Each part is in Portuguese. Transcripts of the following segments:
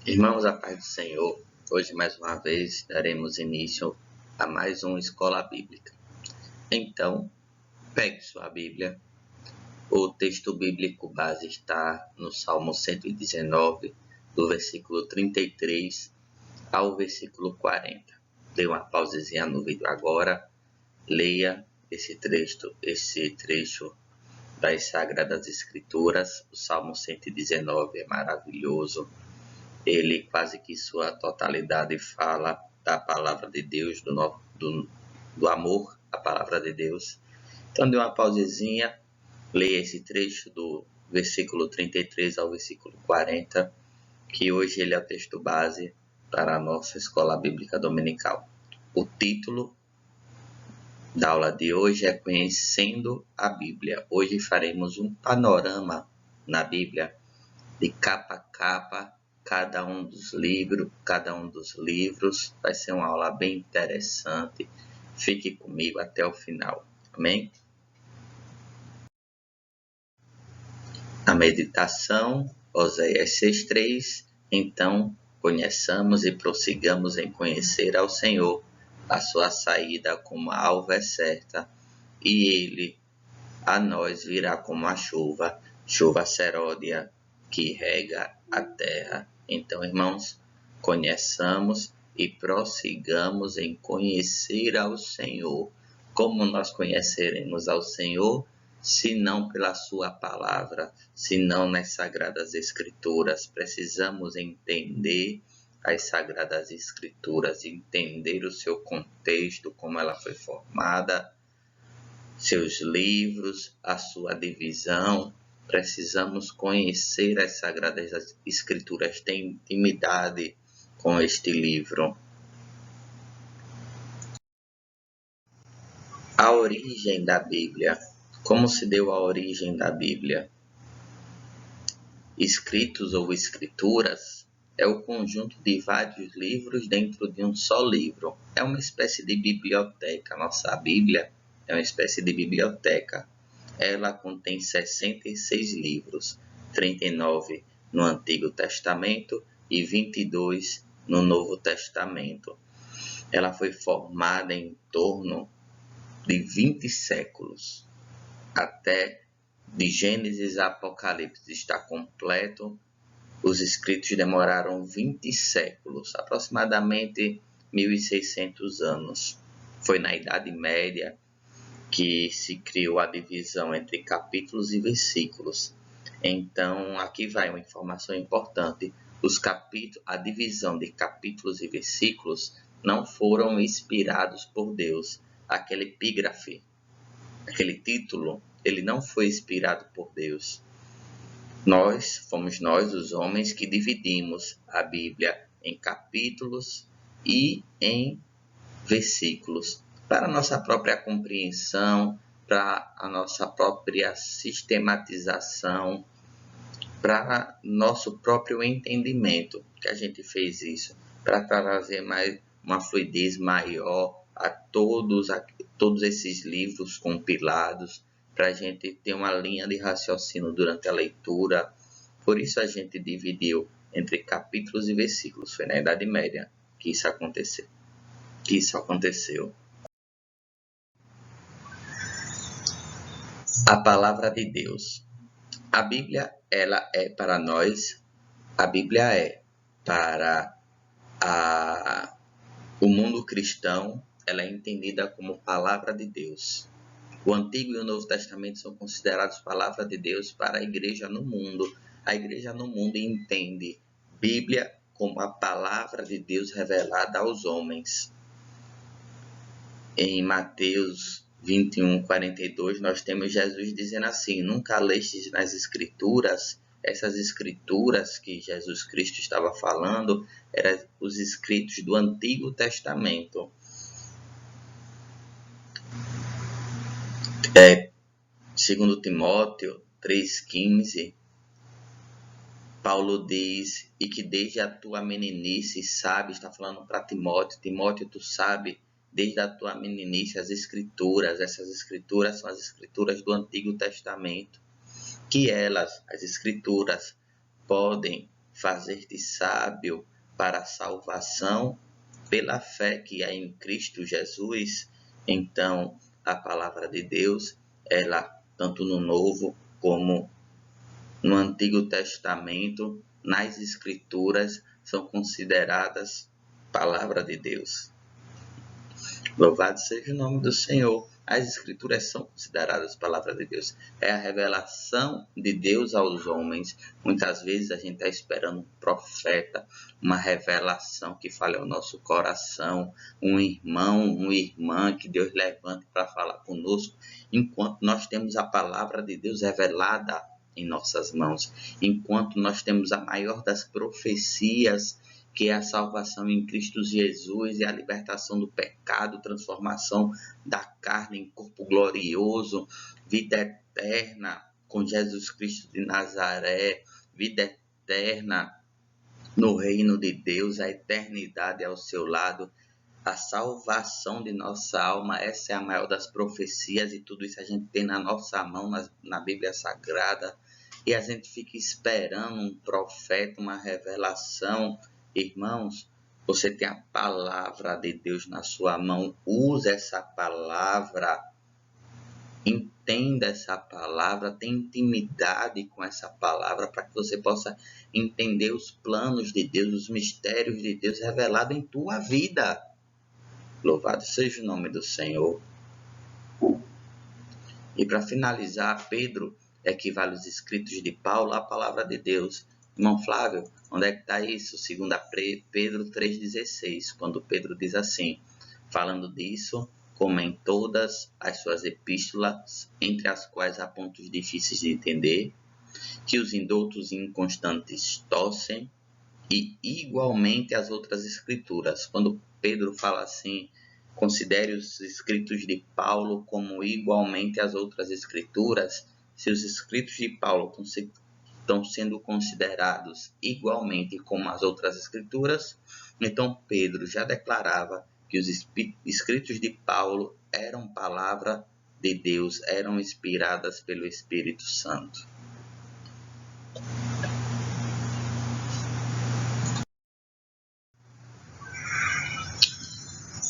Irmãos, a paz do Senhor, hoje mais uma vez daremos início a mais uma escola bíblica. Então, pegue sua Bíblia. O texto bíblico base está no Salmo 119, do versículo 33 ao versículo 40. Dê uma pausezinha no vídeo agora, leia esse trecho das Sagradas Escrituras. O Salmo 119 é maravilhoso. Ele quase que sua totalidade fala da palavra de Deus, do amor à palavra de Deus. Então, dê uma pausezinha, leia esse trecho do versículo 33 ao versículo 40, que hoje ele é o texto base para a nossa escola bíblica dominical. O título da aula de hoje é Conhecendo a Bíblia. Hoje faremos um panorama na Bíblia, de capa a capa, cada um dos livros. Vai ser uma aula bem interessante. Fique comigo até o final. Amém? A meditação, Oséias 6:3. Então, conheçamos e prossigamos em conhecer ao Senhor. A sua saída como a alva é certa, e ele a nós virá como a chuva seródia que rega a terra. Então, irmãos, conheçamos e prossigamos em conhecer ao Senhor. Como nós conheceremos ao Senhor, se não pela sua palavra, se não nas Sagradas Escrituras? Precisamos entender as Sagradas Escrituras, entender o seu contexto, como ela foi formada, seus livros, a sua divisão. Precisamos conhecer as Sagradas Escrituras, ter intimidade com este livro. A origem da Bíblia. Como se deu a origem da Bíblia? Escritos ou escrituras é o conjunto de vários livros dentro de um só livro. É uma espécie de biblioteca. Nossa Bíblia é uma espécie de biblioteca. Ela contém 66 livros, 39 no Antigo Testamento e 22 no Novo Testamento. Ela foi formada em torno de 20 séculos. Até de Gênesis a Apocalipse está completo. Os escritos demoraram 20 séculos, aproximadamente 1.600 anos. Foi na Idade Média que se criou a divisão entre capítulos e versículos. Então, aqui vai uma informação importante. A divisão de capítulos e versículos não foram inspirados por Deus. Aquele epígrafe, aquele título, ele não foi inspirado por Deus. Fomos nós, os homens, que dividimos a Bíblia em capítulos e em versículos, para a nossa própria compreensão, para a nossa própria sistematização, para nosso próprio entendimento, que a gente fez isso, para trazer uma fluidez maior a todos esses livros compilados, para a gente ter uma linha de raciocínio durante a leitura. Por isso a gente dividiu entre capítulos e versículos. Foi na Idade Média que isso aconteceu. A palavra de Deus. A Bíblia, ela é para nós, a Bíblia é para o mundo cristão, ela é entendida como palavra de Deus. O Antigo e o Novo Testamento são considerados palavra de Deus para a igreja no mundo. A igreja no mundo entende Bíblia como a palavra de Deus revelada aos homens. Em Mateus 21:42, nós temos Jesus dizendo assim: nunca lestes nas Escrituras? Essas Escrituras que Jesus Cristo estava falando eram os escritos do Antigo Testamento. Segundo Timóteo 3,15, Paulo diz: e que desde a tua meninice sabe, está falando para Timóteo, tu sabe desde a tua meninice as Escrituras. Essas Escrituras são as Escrituras do Antigo Testamento, que as Escrituras, podem fazer-te sábio para a salvação pela fé que há em Cristo Jesus. Então, a palavra de Deus, ela, tanto no Novo como no Antigo Testamento, nas Escrituras, são consideradas palavra de Deus. Louvado seja o nome do Senhor. As Escrituras são consideradas palavra de Deus. É a revelação de Deus aos homens. Muitas vezes a gente está esperando um profeta, uma revelação que fale ao nosso coração, um irmão, uma irmã que Deus levante para falar conosco, enquanto nós temos a palavra de Deus revelada em nossas mãos, enquanto nós temos a maior das profecias, que é a salvação em Cristo Jesus e a libertação do pecado, transformação da carne em corpo glorioso, vida eterna com Jesus Cristo de Nazaré, vida eterna no reino de Deus, a eternidade ao seu lado, a salvação de nossa alma. Essa é a maior das profecias, e tudo isso a gente tem na nossa mão, na Bíblia Sagrada, e a gente fica esperando um profeta, uma revelação. Irmãos, você tem a palavra de Deus na sua mão, use essa palavra, entenda essa palavra, tenha intimidade com essa palavra, para que você possa entender os planos de Deus, os mistérios de Deus revelados em tua vida. Louvado seja o nome do Senhor. E para finalizar, Pedro equivale aos escritos de Paulo à palavra de Deus. Irmão Flávio, onde é que está isso? 2 Pedro 3,16, quando Pedro diz assim, falando disso, como em todas as suas epístolas, entre as quais há pontos difíceis de entender, que os indoutos e inconstantes torcem, e igualmente as outras escrituras. Quando Pedro fala assim, considere os escritos de Paulo como igualmente as outras escrituras, se os escritos de Paulo estão sendo considerados igualmente como as outras escrituras, então Pedro já declarava que os escritos de Paulo eram palavra de Deus, eram inspiradas pelo Espírito Santo.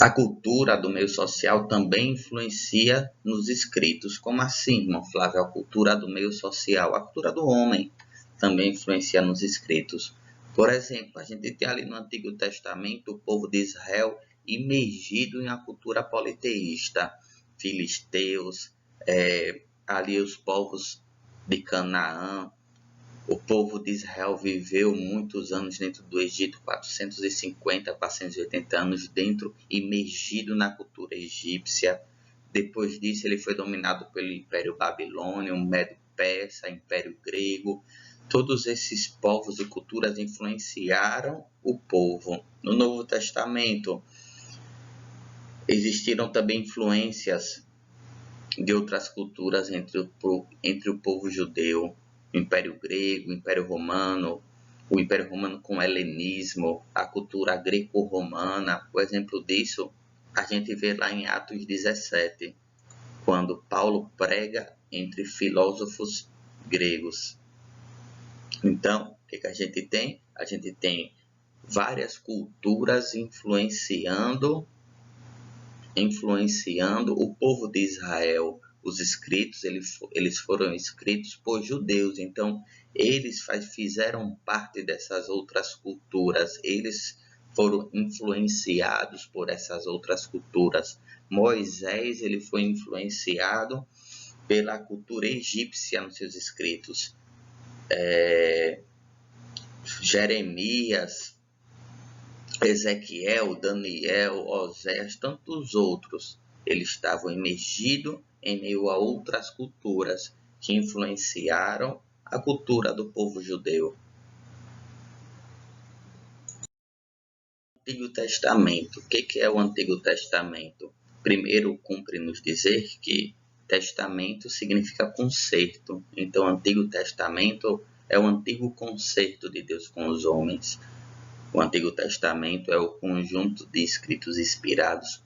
A cultura do meio social também influencia nos escritos. Como assim, irmão Flávio? A cultura do meio social, a cultura do homem também influencia nos escritos. Por exemplo, a gente tem ali no Antigo Testamento o povo de Israel imergido em uma cultura politeísta, filisteus, ali os povos de Canaã. O povo de Israel viveu muitos anos dentro do Egito, 450, 480 anos dentro, imergido na cultura egípcia. Depois disso, ele foi dominado pelo Império Babilônio, Medo-Persa, Império Grego. Todos esses povos e culturas influenciaram o povo. No Novo Testamento, existiram também influências de outras culturas entre o povo judeu. O Império Grego, o Império Romano com o helenismo, a cultura greco-romana. O exemplo disso a gente vê lá em Atos 17, quando Paulo prega entre filósofos gregos. Então, o que a gente tem? A gente tem várias culturas influenciando o povo de Israel. Os escritos, eles foram escritos por judeus, então eles fizeram parte dessas outras culturas, eles foram influenciados por essas outras culturas. Moisés, ele foi influenciado pela cultura egípcia nos seus escritos. Jeremias, Ezequiel, Daniel, Oséias, tantos outros, eles estavam imergidos em meio a outras culturas que influenciaram a cultura do povo judeu. Antigo Testamento. O que é o Antigo Testamento? Primeiro, cumpre nos dizer que testamento significa concerto. Então, o Antigo Testamento é o antigo concerto de Deus com os homens. O Antigo Testamento é o conjunto de escritos inspirados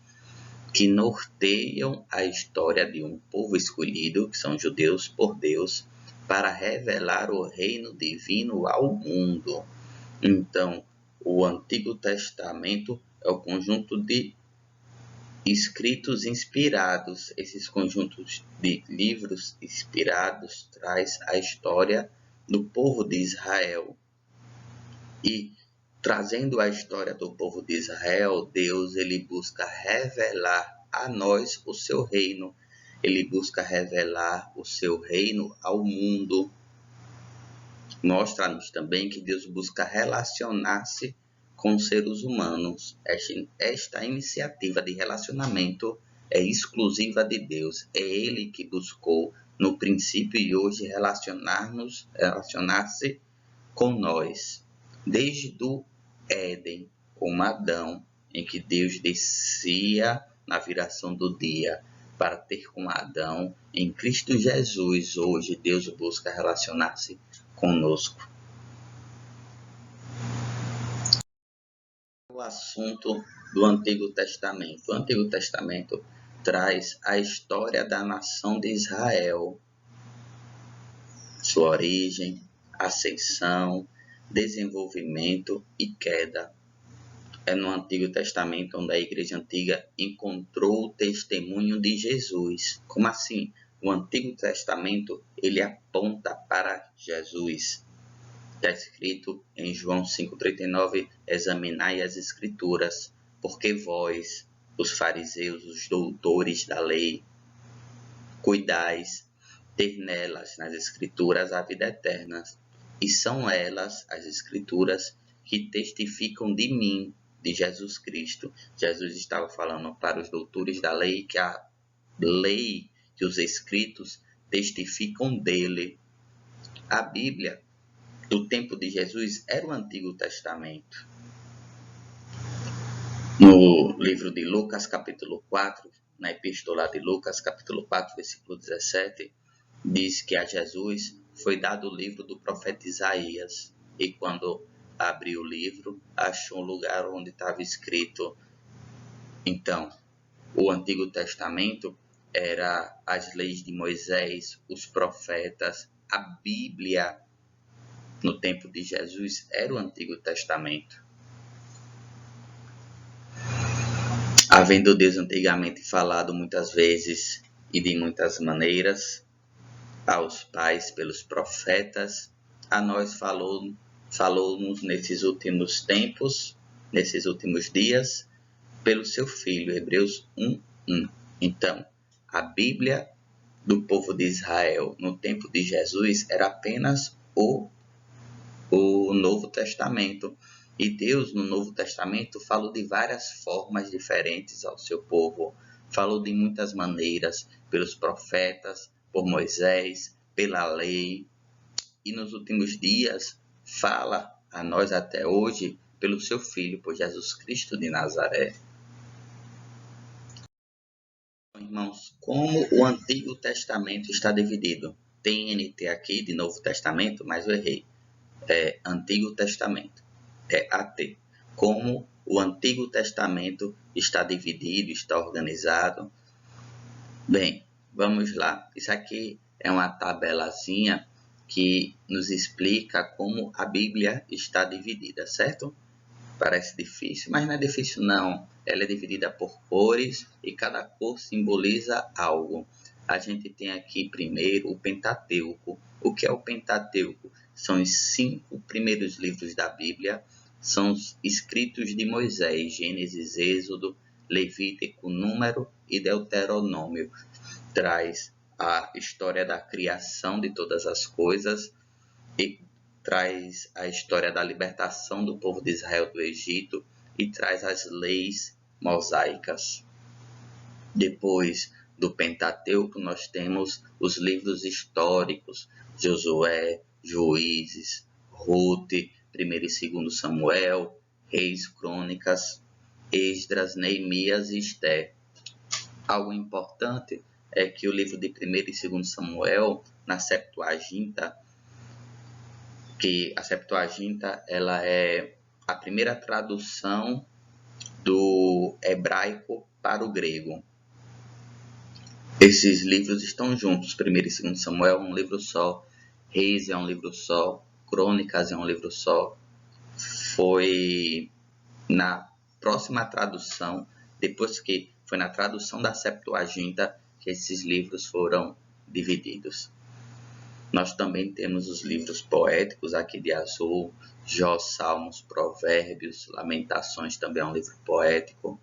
que norteiam a história de um povo escolhido, que são judeus por Deus, para revelar o reino divino ao mundo. Então, o Antigo Testamento é o conjunto de escritos inspirados. Esses conjuntos de livros inspirados traz a história do povo de Israel. E trazendo a história do povo de Israel, Deus ele busca revelar a nós o seu reino. Ele busca revelar o seu reino ao mundo. Mostra-nos também que Deus busca relacionar-se com os seres humanos. Esta iniciativa de relacionamento é exclusiva de Deus. É Ele que buscou no princípio e hoje relacionar-se com nós. Desde o Éden, com Adão, em que Deus descia na viração do dia para ter com Adão, em Cristo Jesus, hoje Deus busca relacionar-se conosco. O assunto do Antigo Testamento. O Antigo Testamento traz a história da nação de Israel, sua origem, ascensão, desenvolvimento e queda. É no Antigo Testamento onde a Igreja Antiga encontrou o testemunho de Jesus. Como assim? O Antigo Testamento ele aponta para Jesus. Está escrito em João 5,39, examinai as Escrituras, porque vós, os fariseus, os doutores da lei, cuidais ter nelas, nas Escrituras, a vida eterna. E são elas, as Escrituras, que testificam de mim, de Jesus Cristo. Jesus estava falando para os doutores da lei que a lei e os Escritos testificam dele. A Bíblia do tempo de Jesus era o Antigo Testamento. No livro de Lucas, capítulo 4, na epístola de Lucas, capítulo 4, versículo 17, diz que a Jesus foi dado o livro do profeta Isaías. E quando abriu o livro, achou um lugar onde estava escrito. Então, o Antigo Testamento era as leis de Moisés, os profetas, a Bíblia. No tempo de Jesus era o Antigo Testamento. Havendo Deus antigamente falado muitas vezes e de muitas maneiras aos pais pelos profetas, a nós falou-nos nesses últimos tempos, nesses últimos dias, pelo seu Filho, Hebreus 1:1. Então, a Bíblia do povo de Israel no tempo de Jesus era apenas o Novo Testamento. E Deus, no Novo Testamento, falou de várias formas diferentes ao seu povo. Falou de muitas maneiras, pelos profetas, por Moisés, pela lei. E nos últimos dias, fala a nós até hoje, pelo seu Filho, por Jesus Cristo de Nazaré. Irmãos, como o Antigo Testamento está dividido? Tem NT aqui de Novo Testamento, mas eu errei. É Antigo Testamento, é AT. Como o Antigo Testamento está dividido, está organizado. Bem, vamos lá. Isso aqui é uma tabelazinha que nos explica como a Bíblia está dividida, certo? Parece difícil, mas não é difícil não. Ela é dividida por cores e cada cor simboliza algo. A gente tem aqui primeiro o Pentateuco. O que é o Pentateuco? São os 5 primeiros livros da Bíblia. São os escritos de Moisés, Gênesis, Êxodo, Levítico, Número e Deuteronômio. Traz a história da criação de todas as coisas e traz a história da libertação do povo de Israel do Egito e traz as leis mosaicas. Depois do Pentateuco, nós temos os livros históricos, Josué, Juízes, Ruth, 1º e 2º Samuel, Reis, Crônicas, Esdras, Neemias e Esté. Algo importante é que o livro de 1º e 2º Samuel, na Septuaginta, que a Septuaginta ela é a primeira tradução do hebraico para o grego. Esses livros estão juntos, 1º e 2º Samuel é um livro só, Reis é um livro só, Crônicas é um livro só, foi na próxima tradução, depois que foi na tradução da Septuaginta, que esses livros foram divididos. Nós também temos os livros poéticos aqui de azul, Jó, Salmos, Provérbios, Lamentações também é um livro poético.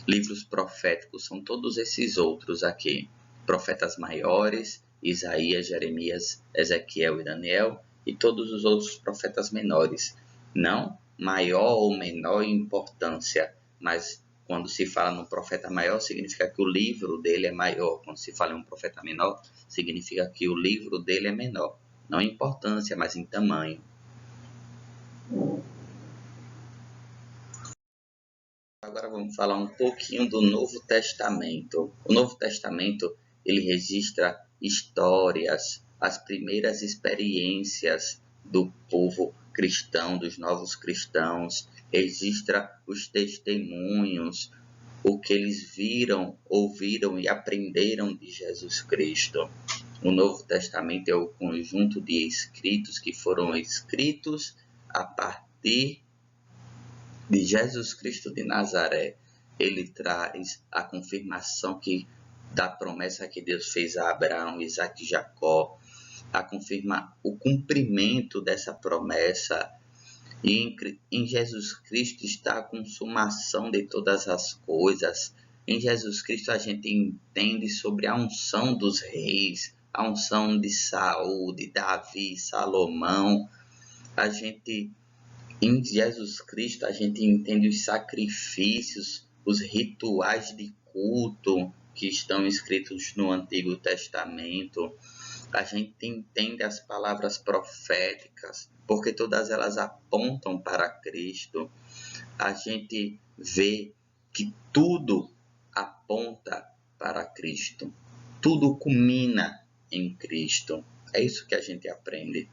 Livros proféticos são todos esses outros aqui, profetas maiores, Isaías, Jeremias, Ezequiel e Daniel, e todos os outros profetas menores. Não maior ou menor em importância, mas quando se fala no profeta maior, significa que o livro dele é maior. Quando se fala em um profeta menor, significa que o livro dele é menor. Não em importância, mas em tamanho. Agora vamos falar um pouquinho do Novo Testamento. O Novo Testamento, ele registra histórias, as primeiras experiências do povo cristão, dos novos cristãos, registra os testemunhos, o que eles viram, ouviram e aprenderam de Jesus Cristo. O Novo Testamento é o conjunto de escritos que foram escritos a partir de Jesus Cristo de Nazaré. Ele traz a confirmação da promessa que Deus fez a Abraão, Isaac e Jacó, a confirmar o cumprimento dessa promessa. E em Jesus Cristo está a consumação de todas as coisas. Em Jesus Cristo a gente entende sobre a unção dos reis, a unção de Saul, de Davi, Salomão. Em Jesus Cristo a gente entende os sacrifícios, os rituais de culto que estão escritos no Antigo Testamento. A gente entende as palavras proféticas, porque todas elas apontam para Cristo. A gente vê que tudo aponta para Cristo. Tudo culmina em Cristo. É isso que a gente aprende.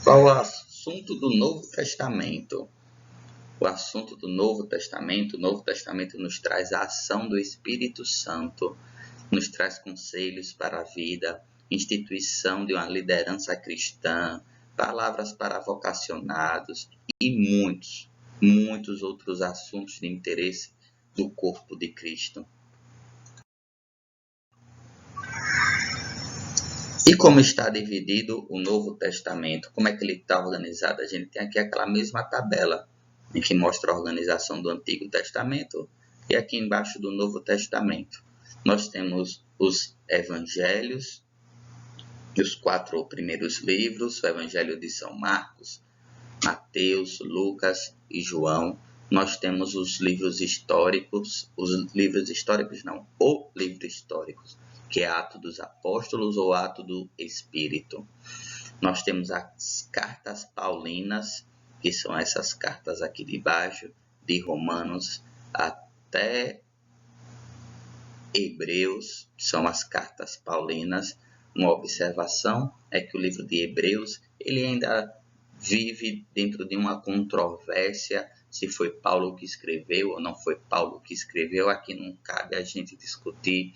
Qual o assunto do Novo Testamento? O assunto do Novo Testamento nos traz a ação do Espírito Santo, nos traz conselhos para a vida, instituição de uma liderança cristã, palavras para vocacionados e muitos outros assuntos de interesse do corpo de Cristo. E como está dividido o Novo Testamento? Como é que ele está organizado? A gente tem aqui aquela mesma tabela em que mostra a organização do Antigo Testamento e aqui embaixo do Novo Testamento. Nós temos os Evangelhos, os 4 primeiros livros, o Evangelho de São Marcos, Mateus, Lucas e João. Nós temos os livros históricos, o livro histórico, que é Atos dos Apóstolos ou Atos do Espírito. Nós temos as cartas paulinas, que são essas cartas aqui de baixo, de Romanos até Hebreus, que são as cartas paulinas. Uma observação é que o livro de Hebreus ele ainda vive dentro de uma controvérsia, se foi Paulo que escreveu ou não foi Paulo que escreveu. Aqui não cabe a gente discutir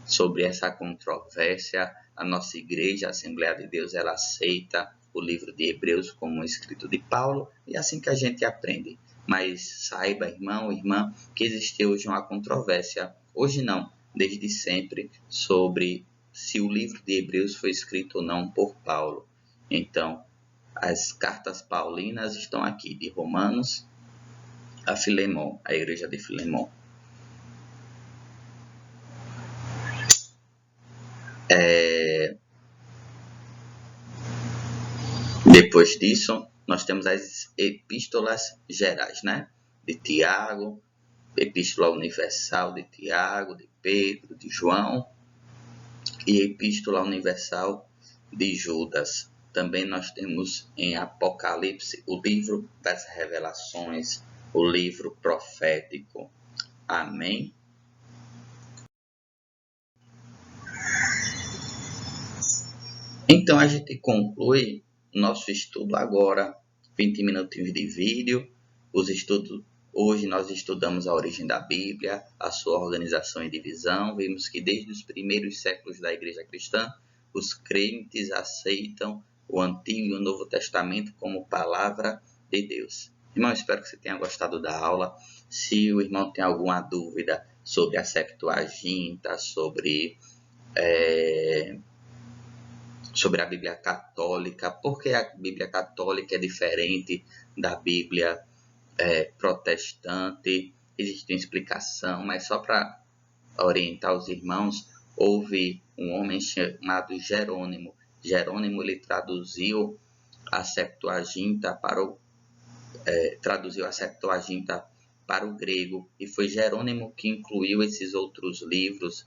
sobre essa controvérsia. A nossa igreja, a Assembleia de Deus, ela aceita o livro de Hebreus como escrito de Paulo, e é assim que a gente aprende. Mas saiba, irmão, irmã, que existe hoje uma controvérsia, hoje não, desde sempre, sobre se o livro de Hebreus foi escrito ou não por Paulo. Então, as cartas paulinas estão aqui, de Romanos a Filemon, a igreja de Filemon. Depois disso, nós temos as epístolas gerais, né? De Tiago, Epístola Universal de Tiago, de Pedro, de João e Epístola Universal de Judas. Também nós temos em Apocalipse o livro das revelações, o livro profético. Amém? Então a gente conclui nosso estudo agora, 20 minutinhos de vídeo. Hoje nós estudamos a origem da Bíblia, a sua organização e divisão. Vimos que desde os primeiros séculos da Igreja Cristã, os crentes aceitam o Antigo e o Novo Testamento como palavra de Deus. Irmão, espero que você tenha gostado da aula. Se o irmão tem alguma dúvida sobre a Septuaginta, sobre a Bíblia Católica, por que a Bíblia Católica é diferente da Bíblia protestante, existe uma explicação, mas só para orientar os irmãos, houve um homem chamado Jerônimo. Jerônimo ele traduziu a Septuaginta para o grego, e foi Jerônimo que incluiu esses outros livros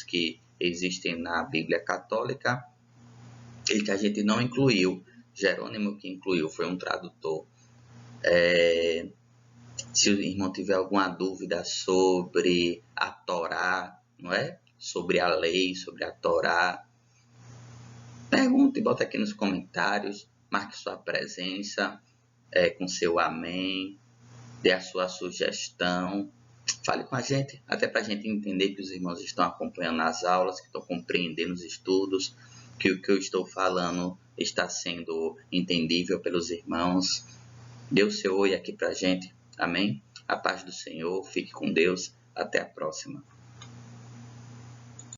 que existem na Bíblia Católica e que a gente não incluiu. Jerônimo que incluiu, foi um tradutor. Se o irmão tiver alguma dúvida sobre a Torá, não é? Sobre a lei, sobre a Torá, pergunte, bota aqui nos comentários, marque sua presença com seu amém, dê a sua sugestão, fale com a gente, até para a gente entender que os irmãos estão acompanhando as aulas, que estão compreendendo os estudos, que o que eu estou falando está sendo entendível pelos irmãos. Dê o seu oi aqui para a gente, amém? A paz do Senhor, fique com Deus, até a próxima.